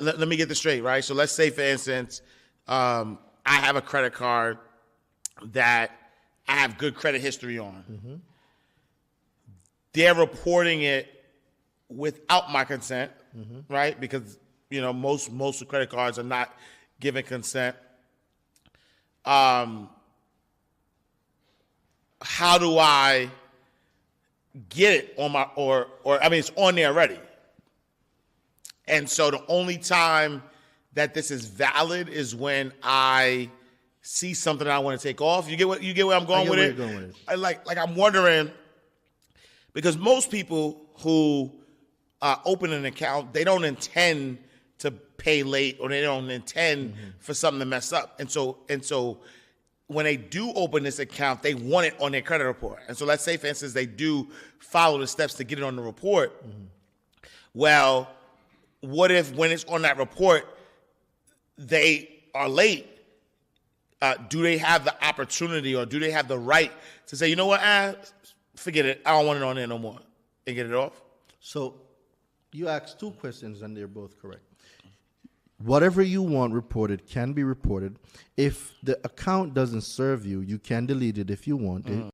let me get this straight, right? So let's say, for instance, I have a credit card that I have good credit history on. Mm-hmm. They're reporting it without my consent, mm-hmm. right? Because most credit cards are not giving consent. How do I get it on my or it's on there already? And so the only time that this is valid is when I see something I want to take off. You get where I'm going with it? You're going with it. I'm wondering, because most people who open an account, they don't intend to pay late, or they don't intend mm-hmm. for something to mess up. And so when they do open this account, they want it on their credit report. And so let's say, for instance, they do follow the steps to get it on the report. Mm-hmm. Well, what if when it's on that report, they are late? Do they have the opportunity, or do they have the right to say, you know what, forget it, I don't want it on there no more, and get it off? So you asked two questions, and they're both correct. Whatever you want reported can be reported. If the account doesn't serve you, you can delete it if you want it.